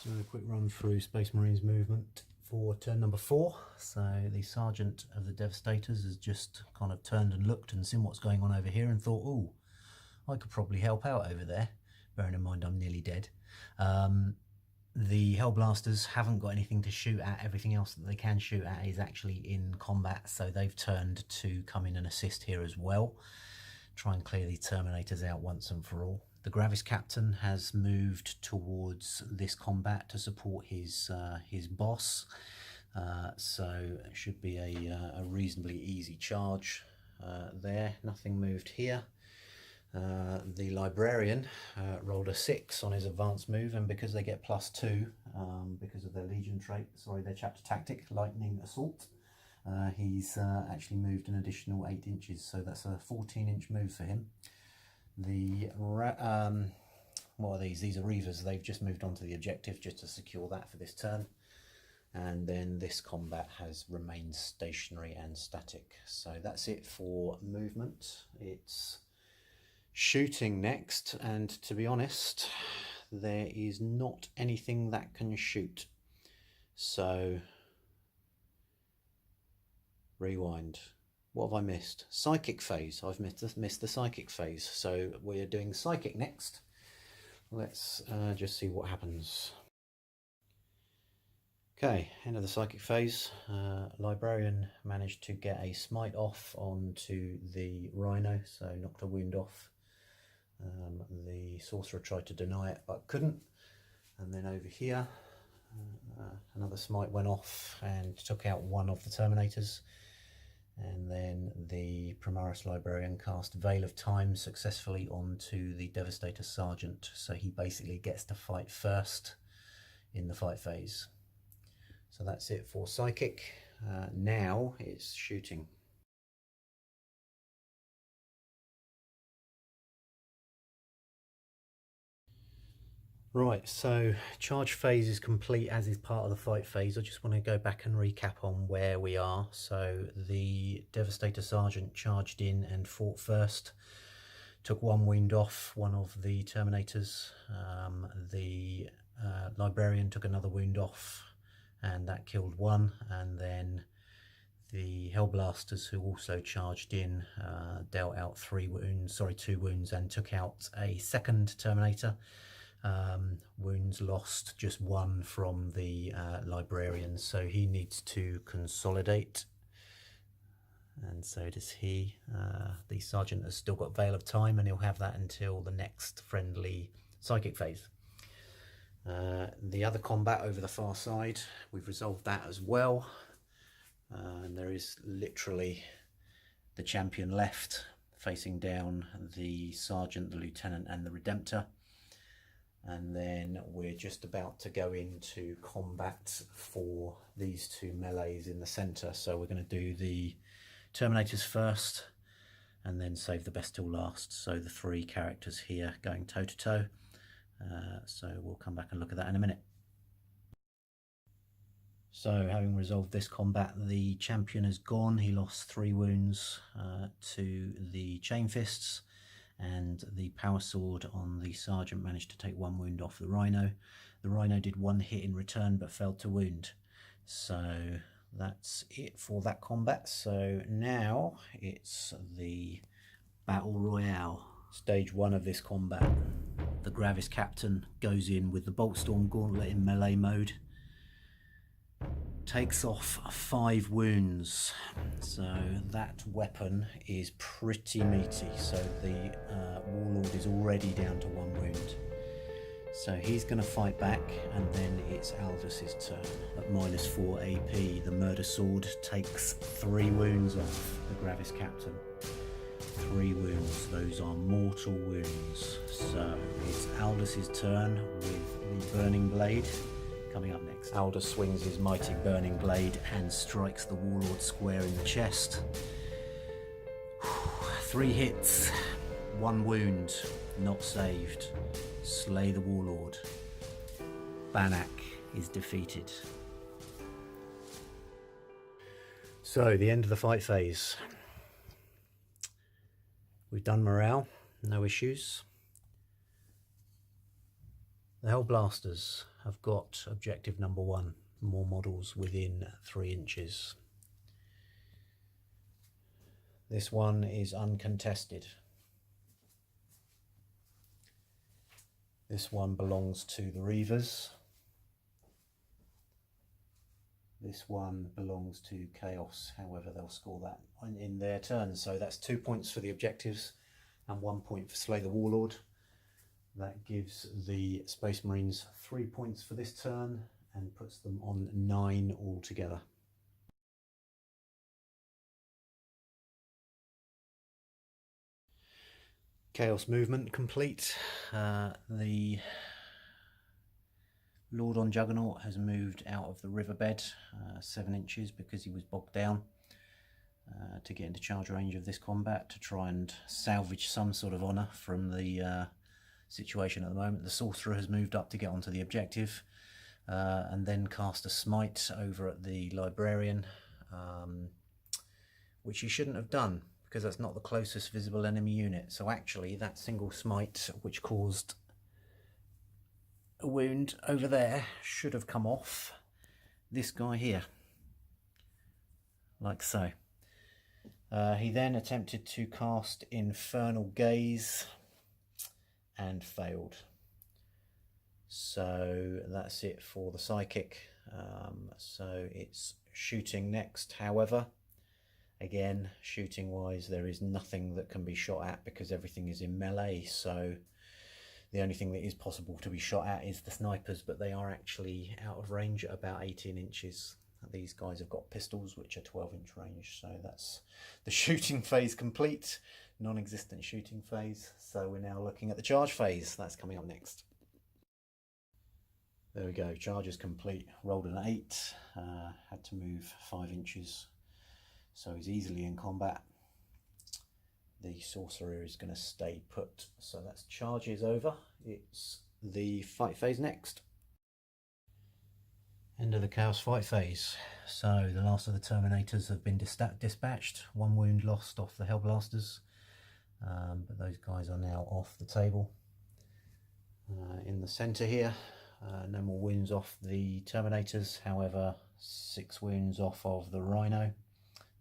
So a quick run through Space Marines movement for turn number 4. So the Sergeant of the Devastators has just kind of turned and looked and seen what's going on over here and thought, oh, I could probably help out over there, bearing in mind I'm nearly dead. The Hellblasters haven't got anything to shoot at. Everything else that they can shoot at is actually in combat, so they've turned to come in and assist here as well. Try and clear the Terminators out once and for all. The Gravis Captain has moved towards this combat to support his boss, so it should be a reasonably easy charge there. Nothing moved here. The Librarian rolled a 6 on his advanced move, and because they get +2 because of their Legion trait, their chapter tactic, Lightning Assault, he's actually moved an additional 8 inches, so that's a 14-inch move for him. The what are these? These are Reavers. They've just moved on to the objective just to secure that for this turn, and then this combat has remained stationary and static. So that's it for movement. It's shooting next, and to be honest, there is not anything that can shoot. So rewind. What have I missed? Psychic phase. I've missed the psychic phase. So we're doing psychic next. Let's just see what happens. Okay, end of the psychic phase. Librarian managed to get a smite off onto the Rhino, so knocked a wound off. The Sorcerer tried to deny it but couldn't, and then over here another smite went off and took out one of the Terminators, and then the Primaris Librarian cast Veil of Time successfully onto the Devastator Sergeant, so he basically gets to fight first in the fight phase. So that's it for psychic. Now it's shooting. Right, so charge phase is complete, as is part of the fight phase. I just want to go back and recap on where we are. So the Devastator Sergeant charged in and fought first, took one wound off one of the Terminators. The Librarian took another wound off, and that killed one. And then the Hellblasters, who also charged in, dealt out 2 wounds, and took out a second Terminator. Wounds lost, just 1 from the Librarian, so he needs to consolidate, and so does he. The Sergeant has still got Veil of Time, and he'll have that until the next friendly psychic phase. The other combat over the far side, we've resolved that as well, and there is literally the champion left, facing down the Sergeant, the Lieutenant and the Redemptor. And then we're just about to go into combat for these 2 melees in the centre. So we're going to do the Terminators first and then save the best till last. So the 3 characters here going toe to toe. So we'll come back and look at that in a minute. So having resolved this combat, the champion is gone. He lost 3 wounds to the Chain Fists, and the Power Sword on the Sergeant managed to take 1 wound off the Rhino. The Rhino did 1 hit in return but failed to wound. So that's it for that combat. So now it's the Battle Royale. Stage 1 of this combat. The Gravis Captain goes in with the Boltstorm Gauntlet in melee mode. Takes off 5 wounds, so that weapon is pretty meaty. So the Warlord is already down to 1 wound, so he's going to fight back, and then it's Aldous' turn. At -4 AP, the Murder Sword takes 3 wounds off the Gravis Captain. 3 wounds, those are mortal wounds. So it's Aldous' turn with the Burning Blade. Coming up next, Aldous swings his mighty Burning Blade and strikes the Warlord square in the chest. 3 hits, 1 wound. not saved. Slay the warlord. Banach is defeated. So, the end of the fight phase. We've done morale, no issues. The Hellblasters have got objective number 1, more models within 3 inches. This one is uncontested. This one belongs to the Reavers. This one belongs to Chaos, however they'll score that in their turn. So that's 2 points for the objectives and 1 point for Slay the Warlord. That gives the Space Marines 3 points for this turn and puts them on 9 altogether. Chaos movement complete. The Lord on Juggernaut has moved out of the riverbed 7 inches because he was bogged down to get into charge range of this combat to try and salvage some sort of honour from the situation at the moment. The Sorcerer has moved up to get onto the objective and then cast a smite over at the Librarian, which he shouldn't have done because that's not the closest visible enemy unit. So actually that single smite, which caused a wound over there, should have come off this guy here, like so. He then attempted to cast Infernal Gaze and failed. So that's it for the psychic. So it's shooting next. However, again, shooting wise, there is nothing that can be shot at because everything is in melee. So the only thing that is possible to be shot at is the snipers, but they are actually out of range at about 18 inches. These guys have got pistols which are 12-inch range. So that's the shooting phase complete. Non-existent shooting phase. So we're now looking at the charge phase. That's coming up next. There we go, charge is complete. Rolled an 8, had to move 5 inches, so he's easily in combat. The Sorcerer is going to stay put, so that's charge is over. It's the fight phase next. End of the Chaos fight phase. So the last of the Terminators have been dispatched. 1 wound lost off the Hellblasters, but those guys are now off the table. In the centre here, no more wounds off the Terminators, however 6 wounds off of the Rhino,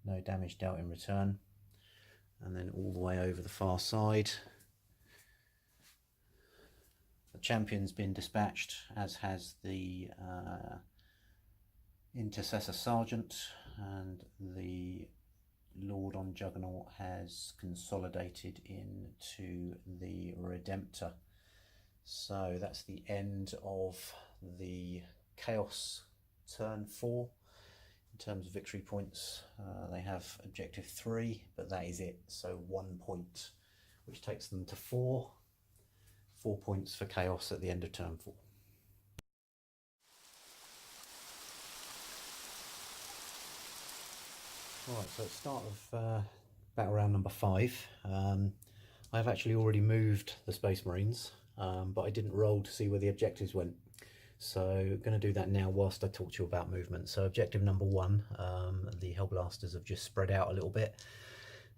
no damage dealt in return. And then all the way over the far side, the Champion's been dispatched, as has the Intercessor Sergeant, and the Lord on Juggernaut has consolidated into the Redemptor. So that's the end of the Chaos turn 4. In terms of victory points, they have objective 3, but that is it. So 1 point, which takes them to 4. 4 points for Chaos at the end of turn 4. Right, so at the start of battle round number 5, I've actually already moved the Space Marines, but I didn't roll to see where the objectives went. So I'm going to do that now whilst I talk to you about movement. So objective number 1, the Hellblasters have just spread out a little bit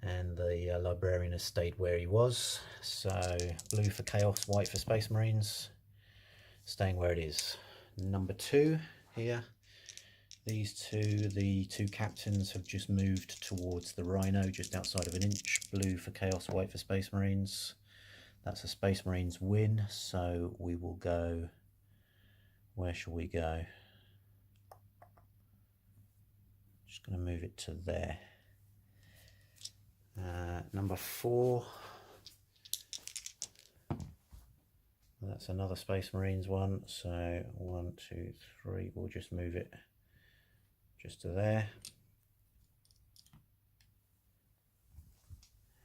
and the Librarian has stayed where he was. So blue for Chaos, white for Space Marines, staying where it is. Number 2 here, these two, the 2 captains have just moved towards the Rhino just outside of 1 inch. Blue for Chaos, white for Space Marines. That's a Space Marines win, so we will go... Where shall we go? Just going to move it to there. Number 4. That's another Space Marines one. So 1, 2, 3. We'll just move it just to there.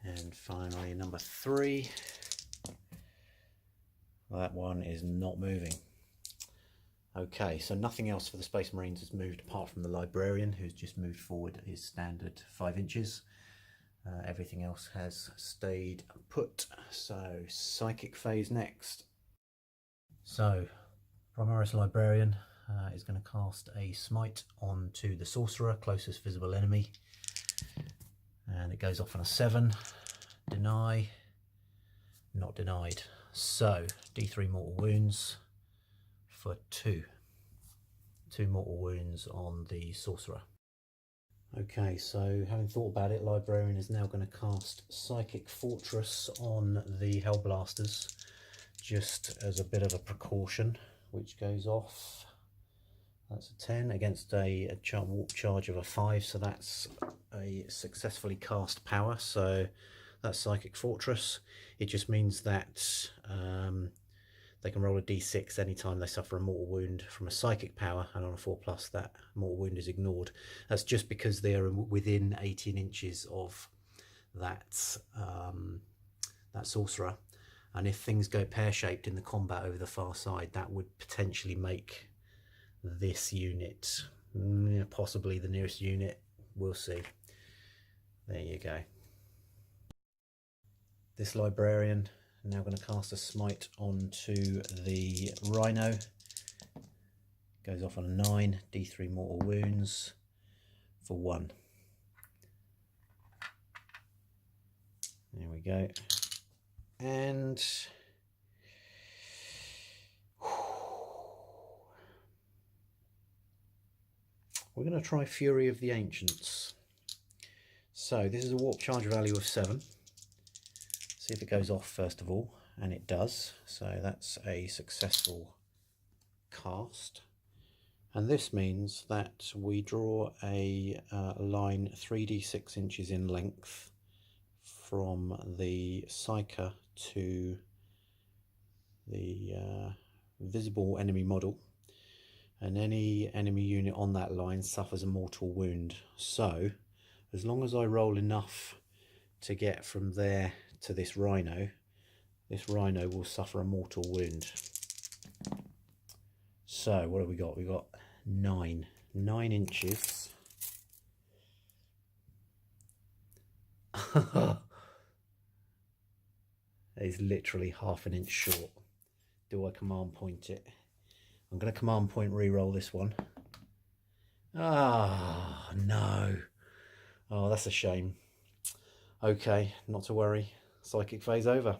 And finally number 3. That one is not moving. Okay, so nothing else for the Space Marines has moved apart from the Librarian, who's just moved forward his standard 5 inches. Everything else has stayed put. So psychic phase next. So Primaris Librarian is going to cast a smite onto the Sorcerer, closest visible enemy, and it goes off on a 7. Deny, not denied. So D3 mortal wounds for 2. 2 mortal wounds on the Sorcerer. Okay, so having thought about it, Librarian is now going to cast Psychic Fortress on the Hellblasters, just as a bit of a precaution, which goes off. That's a 10 against a warp charge of a 5, so that's a successfully cast power. So that's Psychic Fortress. It just means that they can roll a d6 anytime they suffer a mortal wound from a psychic power, and on a 4+, that mortal wound is ignored. That's just because they are within 18 inches of that that Sorcerer. And if things go pear-shaped in the combat over the far side, that would potentially make this unit possibly the nearest unit. We'll see. There you go. This Librarian now going to cast a smite onto the Rhino. Goes off on a 9, D3 mortal wounds for 1. There we go. And we're going to try Fury of the Ancients. So this is a warp charge value of 7. See if it goes off first of all, and it does. So that's a successful cast. And this means that we draw a line 3d6 inches in length from the Psyker to the visible enemy model, and any enemy unit on that line suffers a mortal wound. So as long as I roll enough to get from there to this Rhino will suffer a mortal wound. So what have we got? We've got 9 inches. It's literally half an inch short. Do I command point it? I'm going to command point re-roll this one. Ah, no. Oh, that's a shame. Okay, not to worry. Psychic phase over.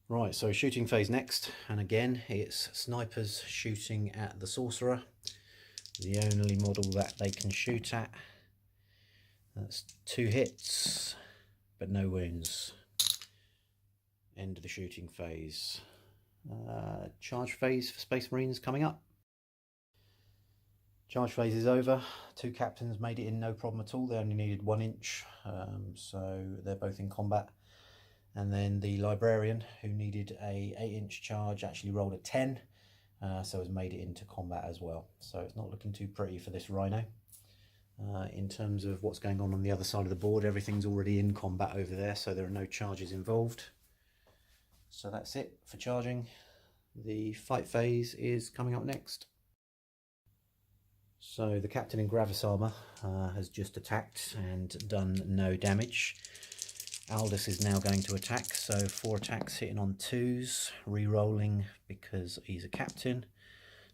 Right, so shooting phase next, and again it's snipers shooting at the Sorcerer, the only model that they can shoot at. That's 2 hits, but no wounds. End of the shooting phase. Charge phase for Space Marines coming up. Charge phase is over. 2 captains made it in no problem at all. They only needed 1 inch, so they're both in combat. And then the Librarian, who needed a 8-inch charge, actually rolled a 10, so has made it into combat as well. So it's not looking too pretty for this Rhino. In terms of what's going on the other side of the board, everything's already in combat over there, so there are no charges involved. So that's it for charging. The fight phase is coming up next. So the captain in Gravis armour has just attacked and done no damage. Aldous is now going to attack, so 4 attacks hitting on 2s, re-rolling because he's a captain,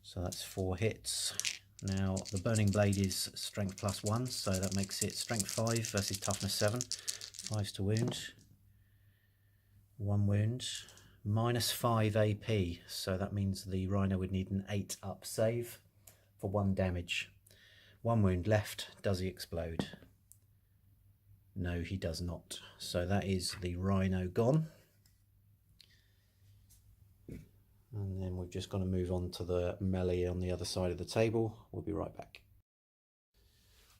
so that's 4 hits. Now the Burning Blade is strength +1, so that makes it strength 5 versus toughness 7, 5s to wound, 1 wound, -5 AP, so that means the Rhino would need an 8 up save for 1 damage. 1 wound left. Does he explode? No, he does not. So that is the Rhino gone. And then we've just got to move on to the melee on the other side of the table. We'll be right back.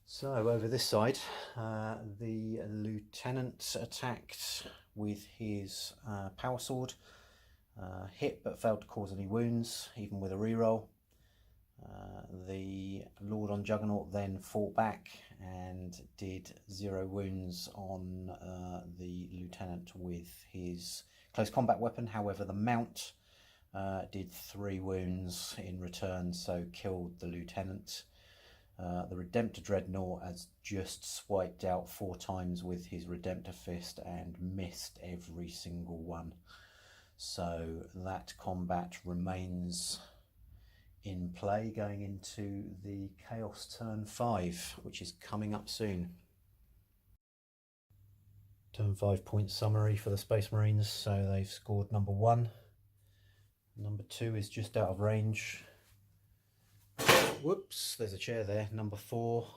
So over this side, the Lieutenant attacked with his power sword. Hit but failed to cause any wounds, even with a reroll. The Lord on Juggernaut then fought back and did 0 wounds on the Lieutenant with his close combat weapon. However, the Mount did 3 wounds in return, so killed the Lieutenant. The Redemptor Dreadnought has just swiped out 4 times with his Redemptor Fist and missed every single one. So that combat remains in play going into the Chaos turn 5, which is coming up soon. Turn 5 point summary for the Space Marines. So they've scored number 1. Number 2 is just out of range. Whoops, there's a chair there. Number 4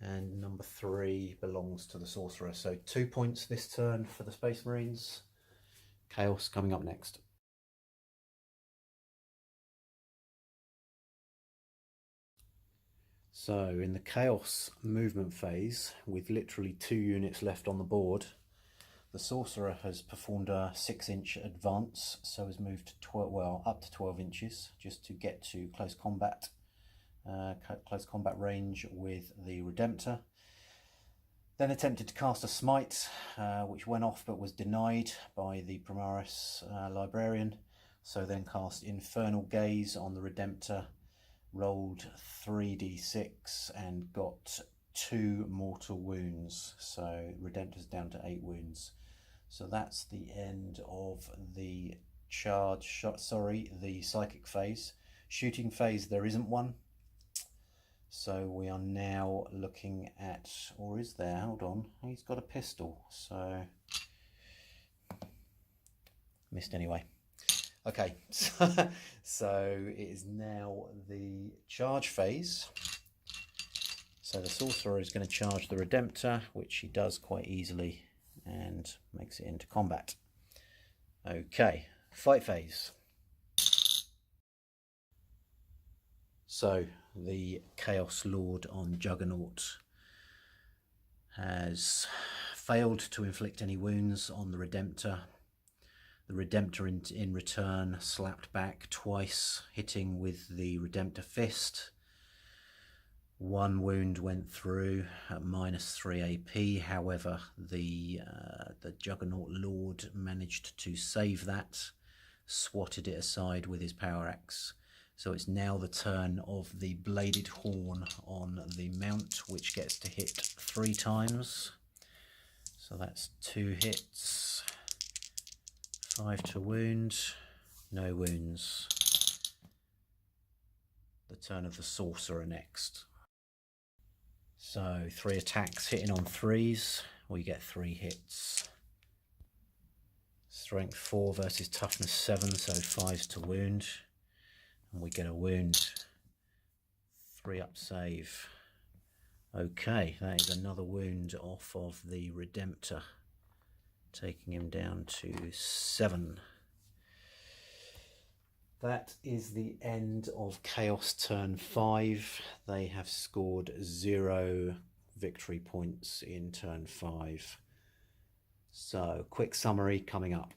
and number 3 belongs to the Sorcerer. So 2 points this turn for the Space Marines. Chaos coming up next. So in the Chaos movement phase, with literally 2 units left on the board, the Sorcerer has performed a 6-inch advance, so has moved up to 12 inches just to get to close combat range with the Redemptor. Then attempted to cast a Smite, which went off but was denied by the Primaris Librarian. So then cast Infernal Gaze on the Redemptor, rolled 3d6 and got 2 mortal wounds. So Redemptor's down to 8 wounds. So that's the end of the the psychic phase. Shooting phase, there isn't one. So we are now looking at, or is there? Hold on, he's got a pistol, so missed anyway. Okay, so it is now the charge phase. So the Sorcerer is going to charge the Redemptor, which he does quite easily, and makes it into combat. Okay, fight phase. So the Chaos Lord on Juggernaut has failed to inflict any wounds on the Redemptor. The Redemptor in return slapped back twice, hitting with the Redemptor Fist. 1 wound went through at -3 AP. However, the Juggernaut Lord managed to save that, swatted it aside with his power axe. So it's now the turn of the Bladed Horn on the mount, which gets to hit 3 times. So that's 2 hits, 5 to wound, no wounds. The turn of the Sorcerer next. So 3 attacks hitting on 3s, we get 3 hits. Strength 4 versus toughness 7, so 5s to wound. And we get a wound. 3 up save. Okay, that is another wound off of the Redemptor, taking him down to 7. That is the end of Chaos turn 5. They have scored 0 victory points in turn 5. So, quick summary coming up.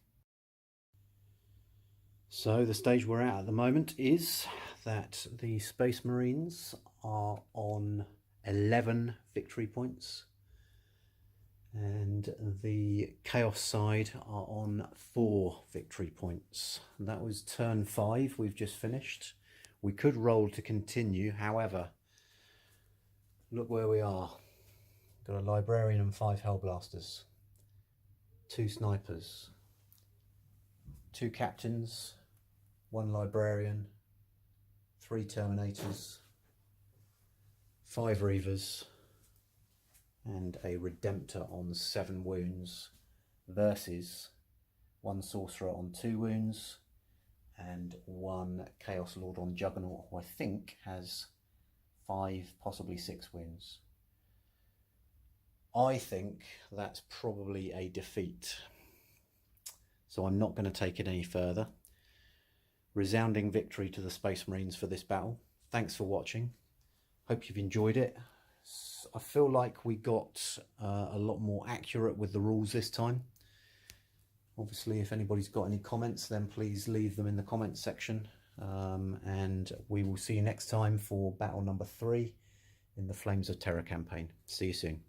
So the stage we're at the moment is that the Space Marines are on 11 victory points and the Chaos side are on 4 victory points. That was turn 5 we've just finished. We could roll to continue, however, look where we are. Got a Librarian and 5 Hellblasters, 2 Snipers, 2 Captains, 1 Librarian, 3 Terminators, 5 Reavers, and a Redemptor on 7 wounds versus 1 Sorcerer on 2 wounds and 1 Chaos Lord on Juggernaut, who I think has 5, possibly 6 wounds. I think that's probably a defeat, so I'm not going to take it any further. Resounding victory to the Space Marines for this battle. Thanks for watching. Hope you've enjoyed it. I feel like we got a lot more accurate with the rules this time. Obviously, if anybody's got any comments, then please leave them in the comments section. And we will see you next time for battle number 3 in the Flames of Terror campaign. See you soon.